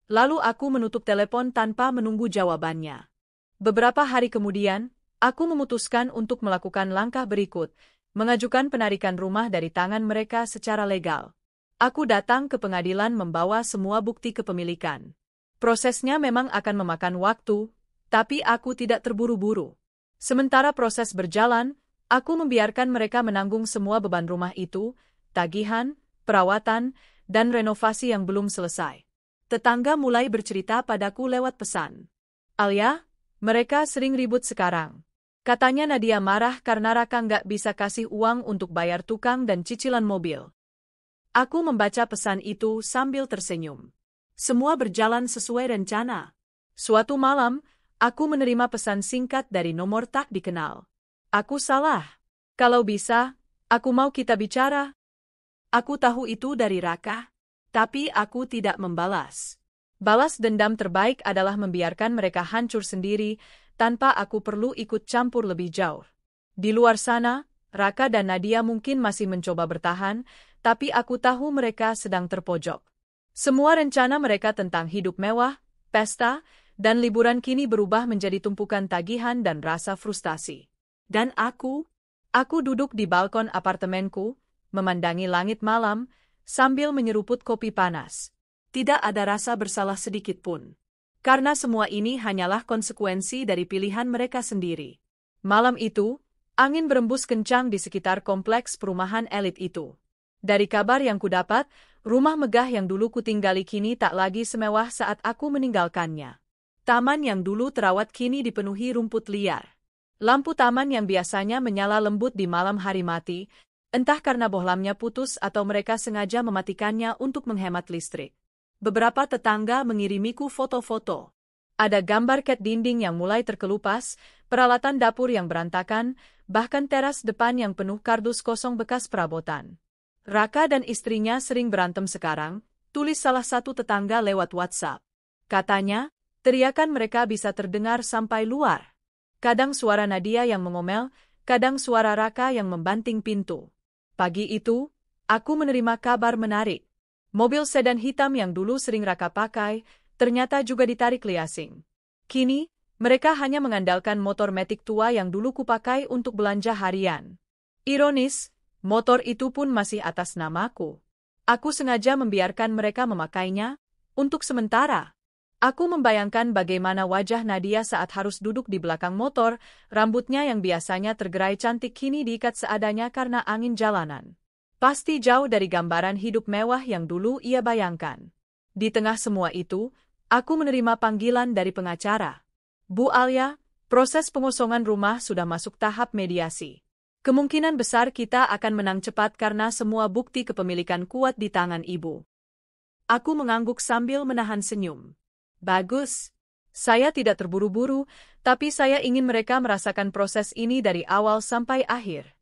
Lalu aku menutup telepon tanpa menunggu jawabannya. Beberapa hari kemudian, aku memutuskan untuk melakukan langkah berikut, mengajukan penarikan rumah dari tangan mereka secara legal. Aku datang ke pengadilan membawa semua bukti kepemilikan. Prosesnya memang akan memakan waktu, tapi aku tidak terburu-buru. Sementara proses berjalan, aku membiarkan mereka menanggung semua beban rumah itu, tagihan, perawatan, dan renovasi yang belum selesai. Tetangga mulai bercerita padaku lewat pesan. Alia, mereka sering ribut sekarang. Katanya Nadia marah karena Raka nggak bisa kasih uang untuk bayar tukang dan cicilan mobil. Aku membaca pesan itu sambil tersenyum. Semua berjalan sesuai rencana. Suatu malam, aku menerima pesan singkat dari nomor tak dikenal. Aku salah. Kalau bisa, aku mau kita bicara. Aku tahu itu dari Raka, tapi aku tidak membalas. Balas dendam terbaik adalah membiarkan mereka hancur sendiri, tanpa aku perlu ikut campur lebih jauh. Di luar sana, Raka dan Nadia mungkin masih mencoba bertahan, tapi aku tahu mereka sedang terpojok. Semua rencana mereka tentang hidup mewah, pesta, dan liburan kini berubah menjadi tumpukan tagihan dan rasa frustasi. Dan aku duduk di balkon apartemenku, memandangi langit malam, sambil menyeruput kopi panas. Tidak ada rasa bersalah sedikit pun. Karena semua ini hanyalah konsekuensi dari pilihan mereka sendiri. Malam itu, angin berembus kencang di sekitar kompleks perumahan elit itu. Dari kabar yang kudapat, rumah megah yang dulu kutinggali kini tak lagi semewah saat aku meninggalkannya. Taman yang dulu terawat kini dipenuhi rumput liar. Lampu taman yang biasanya menyala lembut di malam hari mati, entah karena bohlamnya putus atau mereka sengaja mematikannya untuk menghemat listrik. Beberapa tetangga mengirimiku foto-foto. Ada gambar cat dinding yang mulai terkelupas, peralatan dapur yang berantakan, bahkan teras depan yang penuh kardus kosong bekas perabotan. Raka dan istrinya sering berantem sekarang, tulis salah satu tetangga lewat WhatsApp. Katanya, teriakan mereka bisa terdengar sampai luar. Kadang suara Nadia yang mengomel, kadang suara Raka yang membanting pintu. Pagi itu, aku menerima kabar menarik. Mobil sedan hitam yang dulu sering Raka pakai, ternyata juga ditarik liasing. Kini, mereka hanya mengandalkan motor metik tua yang dulu kupakai untuk belanja harian. Ironis, motor itu pun masih atas namaku. Aku sengaja membiarkan mereka memakainya, untuk sementara. Aku membayangkan bagaimana wajah Nadia saat harus duduk di belakang motor, rambutnya yang biasanya tergerai cantik kini diikat seadanya karena angin jalanan. Pasti jauh dari gambaran hidup mewah yang dulu ia bayangkan. Di tengah semua itu, aku menerima panggilan dari pengacara. Bu Alia, proses pengosongan rumah sudah masuk tahap mediasi. Kemungkinan besar kita akan menang cepat karena semua bukti kepemilikan kuat di tangan ibu. Aku mengangguk sambil menahan senyum. Bagus. Saya tidak terburu-buru, tapi saya ingin mereka merasakan proses ini dari awal sampai akhir.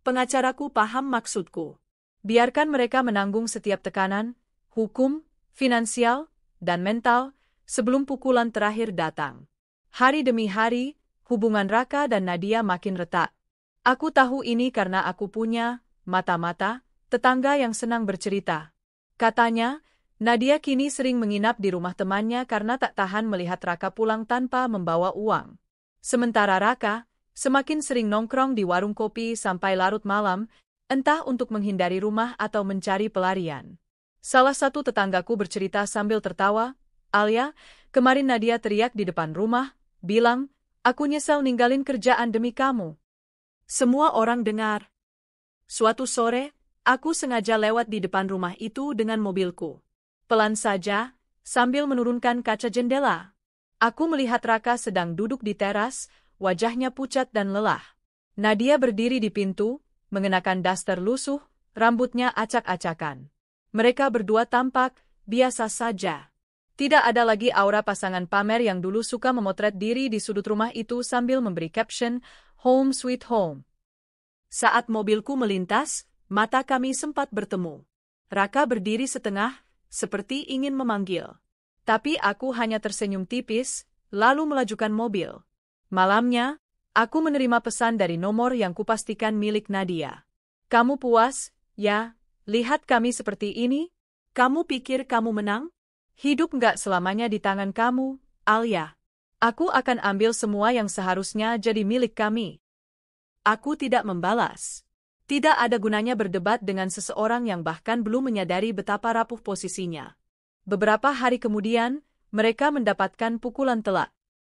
Pengacaraku paham maksudku. Biarkan mereka menanggung setiap tekanan, hukum, finansial, dan mental, sebelum pukulan terakhir datang. Hari demi hari, hubungan Raka dan Nadia makin retak. Aku tahu ini karena aku punya mata-mata tetangga yang senang bercerita. Katanya, Nadia kini sering menginap di rumah temannya karena tak tahan melihat Raka pulang tanpa membawa uang. Sementara Raka semakin sering nongkrong di warung kopi sampai larut malam, entah untuk menghindari rumah atau mencari pelarian. Salah satu tetanggaku bercerita sambil tertawa, "Alia, kemarin Nadia teriak di depan rumah, bilang, aku nyesel ninggalin kerjaan demi kamu." Semua orang dengar. Suatu sore, aku sengaja lewat di depan rumah itu dengan mobilku. Pelan saja, sambil menurunkan kaca jendela. Aku melihat Raka sedang duduk di teras, wajahnya pucat dan lelah. Nadia berdiri di pintu, mengenakan daster lusuh, rambutnya acak-acakan. Mereka berdua tampak biasa saja. Tidak ada lagi aura pasangan pamer yang dulu suka memotret diri di sudut rumah itu sambil memberi caption, "Home Sweet Home." Saat mobilku melintas, mata kami sempat bertemu. Raka berdiri setengah, seperti ingin memanggil. Tapi aku hanya tersenyum tipis, lalu melajukan mobil. Malamnya, aku menerima pesan dari nomor yang kupastikan milik Nadia. "Kamu puas, ya, lihat kami seperti ini? Kamu pikir kamu menang? Hidup nggak selamanya di tangan kamu, Alia. Aku akan ambil semua yang seharusnya jadi milik kami." Aku tidak membalas. Tidak ada gunanya berdebat dengan seseorang yang bahkan belum menyadari betapa rapuh posisinya. Beberapa hari kemudian, mereka mendapatkan pukulan telak.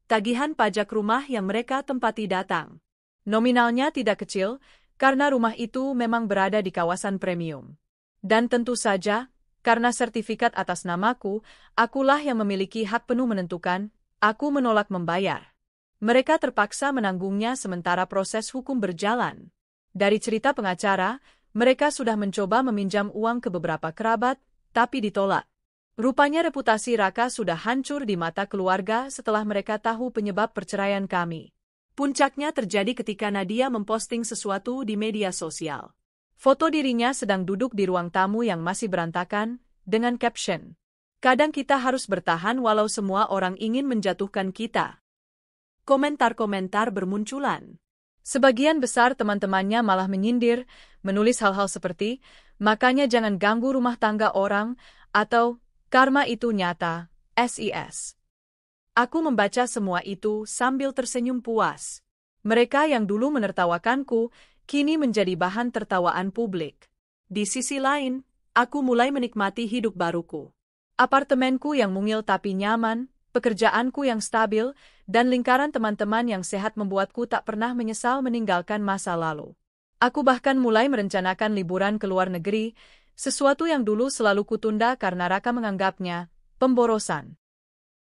Tagihan pajak rumah yang mereka tempati datang. Nominalnya tidak kecil, karena rumah itu memang berada di kawasan premium. Dan tentu saja, karena sertifikat atas namaku, akulah yang memiliki hak penuh menentukan, aku menolak membayar. Mereka terpaksa menanggungnya sementara proses hukum berjalan. Dari cerita pengacara, mereka sudah mencoba meminjam uang ke beberapa kerabat, tapi ditolak. Rupanya reputasi Raka sudah hancur di mata keluarga setelah mereka tahu penyebab perceraian kami. Puncaknya terjadi ketika Nadia memposting sesuatu di media sosial. Foto dirinya sedang duduk di ruang tamu yang masih berantakan, dengan caption, "Kadang kita harus bertahan walau semua orang ingin menjatuhkan kita." Komentar-komentar bermunculan. Sebagian besar teman-temannya malah menyindir, menulis hal-hal seperti, "Makanya jangan ganggu rumah tangga orang," atau "Karma itu nyata, SIS." Aku membaca semua itu sambil tersenyum puas. Mereka yang dulu menertawakanku, kini menjadi bahan tertawaan publik. Di sisi lain, aku mulai menikmati hidup baruku. Apartemenku yang mungil tapi nyaman, pekerjaanku yang stabil, dan lingkaran teman-teman yang sehat membuatku tak pernah menyesal meninggalkan masa lalu. Aku bahkan mulai merencanakan liburan ke luar negeri, sesuatu yang dulu selalu kutunda karena Raka menganggapnya pemborosan.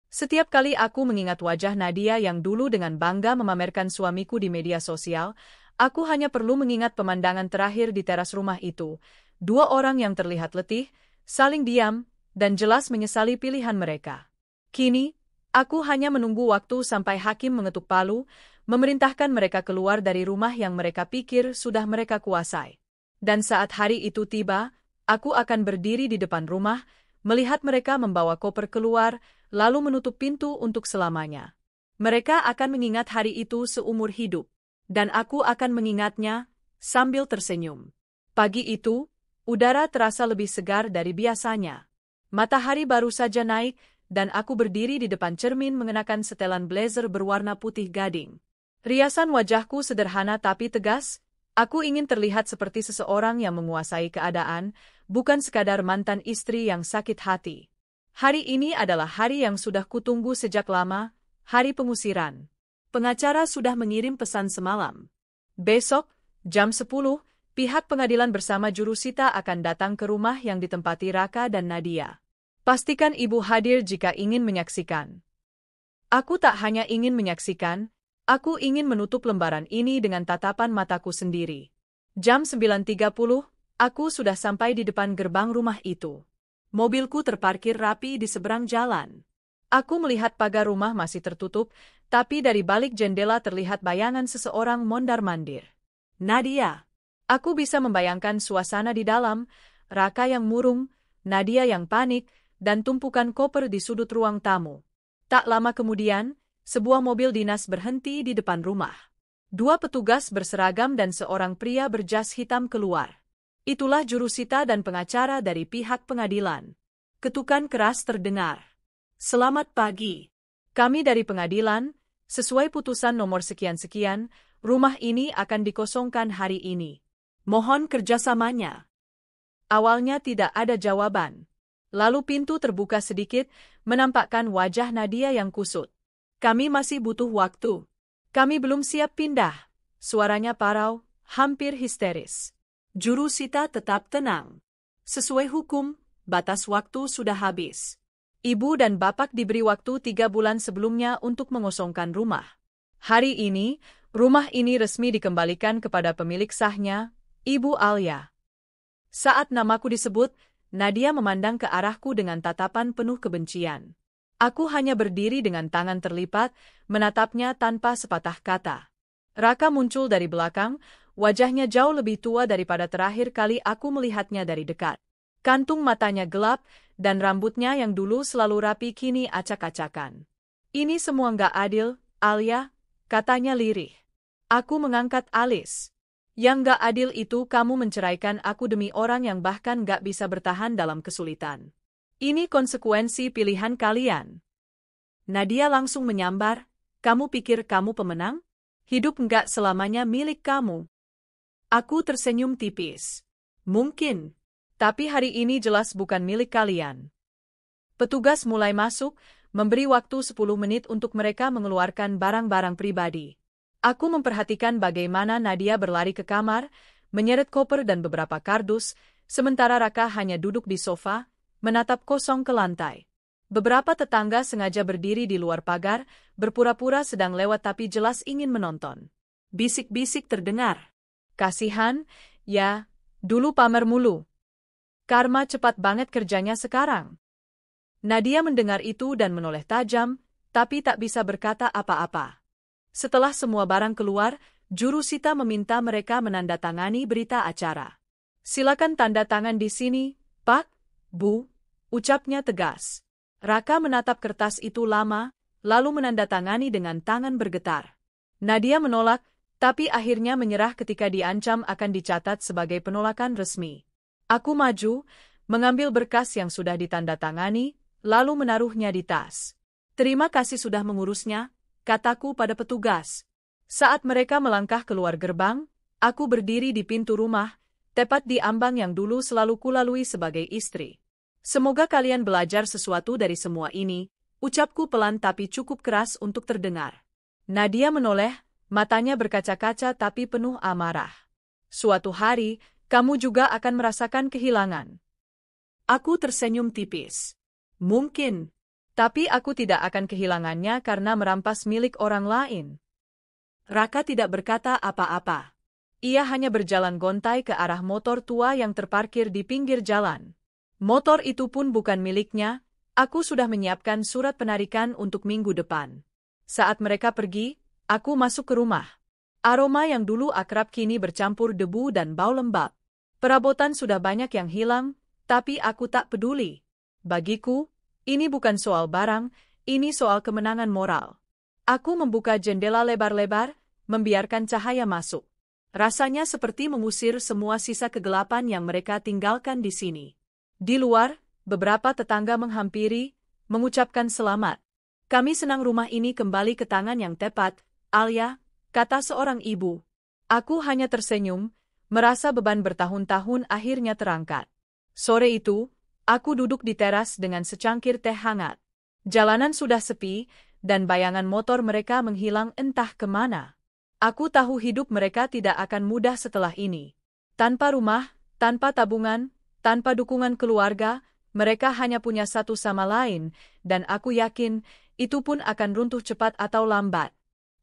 Setiap kali aku mengingat wajah Nadia yang dulu dengan bangga memamerkan suamiku di media sosial, aku hanya perlu mengingat pemandangan terakhir di teras rumah itu. Dua orang yang terlihat letih, saling diam, dan jelas menyesali pilihan mereka. Kini, aku hanya menunggu waktu sampai hakim mengetuk palu, memerintahkan mereka keluar dari rumah yang mereka pikir sudah mereka kuasai. Dan saat hari itu tiba, aku akan berdiri di depan rumah, melihat mereka membawa koper keluar, lalu menutup pintu untuk selamanya. Mereka akan mengingat hari itu seumur hidup, dan aku akan mengingatnya sambil tersenyum. Pagi itu, udara terasa lebih segar dari biasanya. Matahari baru saja naik, dan aku berdiri di depan cermin mengenakan setelan blazer berwarna putih gading. Riasan wajahku sederhana tapi tegas, aku ingin terlihat seperti seseorang yang menguasai keadaan, bukan sekadar mantan istri yang sakit hati. Hari ini adalah hari yang sudah kutunggu sejak lama, hari pengusiran. Pengacara sudah mengirim pesan semalam. Besok, jam 10, pihak pengadilan bersama jurusita akan datang ke rumah yang ditempati Raka dan Nadia. Pastikan ibu hadir jika ingin menyaksikan. Aku tak hanya ingin menyaksikan, aku ingin menutup lembaran ini dengan tatapan mataku sendiri. Jam 9.30, aku sudah sampai di depan gerbang rumah itu. Mobilku terparkir rapi di seberang jalan. Aku melihat pagar rumah masih tertutup, tapi dari balik jendela terlihat bayangan seseorang mondar-mandir. Nadia. Aku bisa membayangkan suasana di dalam, Raka yang murung, Nadia yang panik, dan tumpukan koper di sudut ruang tamu. Tak lama kemudian, sebuah mobil dinas berhenti di depan rumah. Dua petugas berseragam dan seorang pria berjas hitam keluar. Itulah jurusita dan pengacara dari pihak pengadilan. Ketukan keras terdengar. Selamat pagi. Kami dari pengadilan, sesuai putusan nomor sekian-sekian, rumah ini akan dikosongkan hari ini. Mohon kerjasamanya. Awalnya tidak ada jawaban. Lalu pintu terbuka sedikit, menampakkan wajah Nadia yang kusut. Kami masih butuh waktu. Kami belum siap pindah. Suaranya parau, hampir histeris. Jurusita tetap tenang. Sesuai hukum, batas waktu sudah habis. Ibu dan bapak diberi waktu 3 bulan sebelumnya untuk mengosongkan rumah. Hari ini, rumah ini resmi dikembalikan kepada pemilik sahnya, Ibu Alia. Saat namaku disebut, Nadia memandang ke arahku dengan tatapan penuh kebencian. Aku hanya berdiri dengan tangan terlipat, menatapnya tanpa sepatah kata. Raka muncul dari belakang, wajahnya jauh lebih tua daripada terakhir kali aku melihatnya dari dekat. Kantung matanya gelap, dan rambutnya yang dulu selalu rapi kini acak-acakan. Ini semua nggak adil, Alia, katanya lirih. Aku mengangkat alis. Yang nggak adil itu kamu menceraikan aku demi orang yang bahkan nggak bisa bertahan dalam kesulitan. Ini konsekuensi pilihan kalian. Nadia langsung menyambar, kamu pikir kamu pemenang? Hidup nggak selamanya milik kamu. Aku tersenyum tipis. Mungkin. Tapi hari ini jelas bukan milik kalian. Petugas mulai masuk, memberi waktu 10 menit untuk mereka mengeluarkan barang-barang pribadi. Aku memperhatikan bagaimana Nadia berlari ke kamar, menyeret koper dan beberapa kardus, sementara Raka hanya duduk di sofa, menatap kosong ke lantai. Beberapa tetangga sengaja berdiri di luar pagar, berpura-pura sedang lewat tapi jelas ingin menonton. Bisik-bisik terdengar. Kasihan, ya, dulu pamer mulu. Karma cepat banget kerjanya sekarang. Nadia mendengar itu dan menoleh tajam, tapi tak bisa berkata apa-apa. Setelah semua barang keluar, jurusita meminta mereka menandatangani berita acara. Silakan tanda tangan di sini, Pak, Bu, ucapnya tegas. Raka menatap kertas itu lama, lalu menandatangani dengan tangan bergetar. Nadia menolak, tapi akhirnya menyerah ketika diancam akan dicatat sebagai penolakan resmi. Aku maju, mengambil berkas yang sudah ditandatangani, lalu menaruhnya di tas. Terima kasih sudah mengurusnya, kataku pada petugas. Saat mereka melangkah keluar gerbang, aku berdiri di pintu rumah, tepat di ambang yang dulu selalu kulalui sebagai istri. Semoga kalian belajar sesuatu dari semua ini, ucapku pelan tapi cukup keras untuk terdengar. Nadia menoleh, matanya berkaca-kaca tapi penuh amarah. Suatu hari, kamu juga akan merasakan kehilangan. Aku tersenyum tipis. Mungkin. Tapi aku tidak akan kehilangannya karena merampas milik orang lain. Raka tidak berkata apa-apa. Ia hanya berjalan gontai ke arah motor tua yang terparkir di pinggir jalan. Motor itu pun bukan miliknya, aku sudah menyiapkan surat penarikan untuk minggu depan. Saat mereka pergi, aku masuk ke rumah. Aroma yang dulu akrab kini bercampur debu dan bau lembab. Perabotan sudah banyak yang hilang, tapi aku tak peduli. Bagiku, ini bukan soal barang, ini soal kemenangan moral. Aku membuka jendela lebar-lebar, membiarkan cahaya masuk. Rasanya seperti mengusir semua sisa kegelapan yang mereka tinggalkan di sini. Di luar, beberapa tetangga menghampiri, mengucapkan selamat. Kami senang rumah ini kembali ke tangan yang tepat, Alia, kata seorang ibu. Aku hanya tersenyum, merasa beban bertahun-tahun akhirnya terangkat. Sore itu, aku duduk di teras dengan secangkir teh hangat. Jalanan sudah sepi, dan bayangan motor mereka menghilang entah kemana. Aku tahu hidup mereka tidak akan mudah setelah ini. Tanpa rumah, tanpa tabungan, tanpa dukungan keluarga, mereka hanya punya satu sama lain, dan aku yakin, itu pun akan runtuh cepat atau lambat.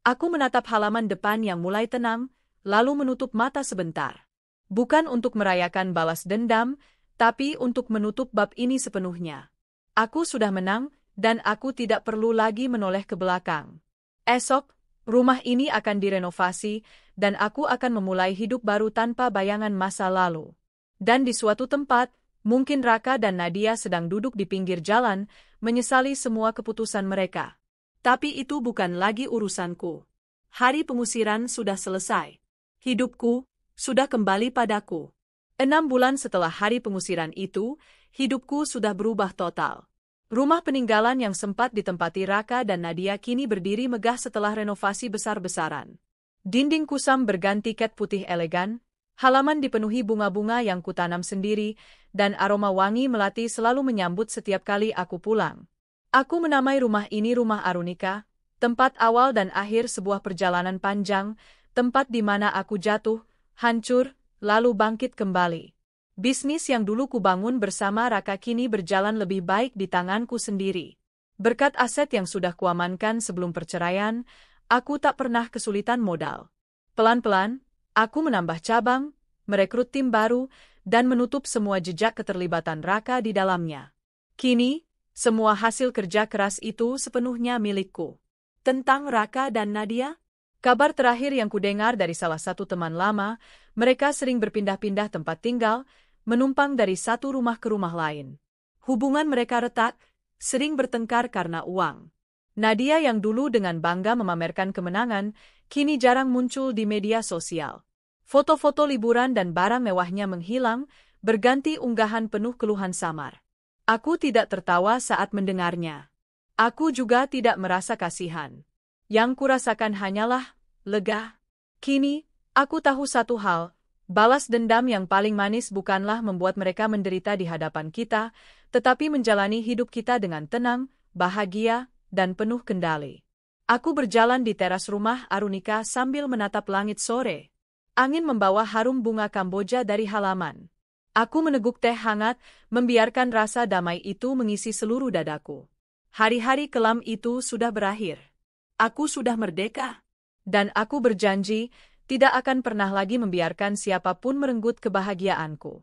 Aku menatap halaman depan yang mulai tenang, lalu menutup mata sebentar. Bukan untuk merayakan balas dendam, tapi untuk menutup bab ini sepenuhnya. Aku sudah menang, dan aku tidak perlu lagi menoleh ke belakang. Esok, rumah ini akan direnovasi, dan aku akan memulai hidup baru tanpa bayangan masa lalu. Dan di suatu tempat, mungkin Raka dan Nadia sedang duduk di pinggir jalan, menyesali semua keputusan mereka. Tapi itu bukan lagi urusanku. Hari pengusiran sudah selesai. Hidupku sudah kembali padaku. 6 bulan setelah hari pengusiran itu, hidupku sudah berubah total. Rumah peninggalan yang sempat ditempati Raka dan Nadia kini berdiri megah setelah renovasi besar-besaran. Dinding kusam berganti cat putih elegan, halaman dipenuhi bunga-bunga yang kutanam sendiri, dan aroma wangi melati selalu menyambut setiap kali aku pulang. Aku menamai rumah ini Rumah Arunika, tempat awal dan akhir sebuah perjalanan panjang, tempat di mana aku jatuh, hancur, lalu bangkit kembali. Bisnis yang dulu kubangun bersama Raka kini berjalan lebih baik di tanganku sendiri. Berkat aset yang sudah kuamankan sebelum perceraian, aku tak pernah kesulitan modal. Pelan-pelan, aku menambah cabang, merekrut tim baru, dan menutup semua jejak keterlibatan Raka di dalamnya. Kini, semua hasil kerja keras itu sepenuhnya milikku. Tentang Raka dan Nadia? Kabar terakhir yang kudengar dari salah satu teman lama, mereka sering berpindah-pindah tempat tinggal, menumpang dari satu rumah ke rumah lain. Hubungan mereka retak, sering bertengkar karena uang. Nadia yang dulu dengan bangga memamerkan kemenangan, kini jarang muncul di media sosial. Foto-foto liburan dan barang mewahnya menghilang, berganti unggahan penuh keluhan samar. Aku tidak tertawa saat mendengarnya. Aku juga tidak merasa kasihan. Yang kurasakan hanyalah lega. Kini, aku tahu satu hal, balas dendam yang paling manis bukanlah membuat mereka menderita di hadapan kita, tetapi menjalani hidup kita dengan tenang, bahagia, dan penuh kendali. Aku berjalan di teras rumah Arunika sambil menatap langit sore. Angin membawa harum bunga Kamboja dari halaman. Aku meneguk teh hangat, membiarkan rasa damai itu mengisi seluruh dadaku. Hari-hari kelam itu sudah berakhir. Aku sudah merdeka. Dan aku berjanji, tidak akan pernah lagi membiarkan siapapun merenggut kebahagiaanku.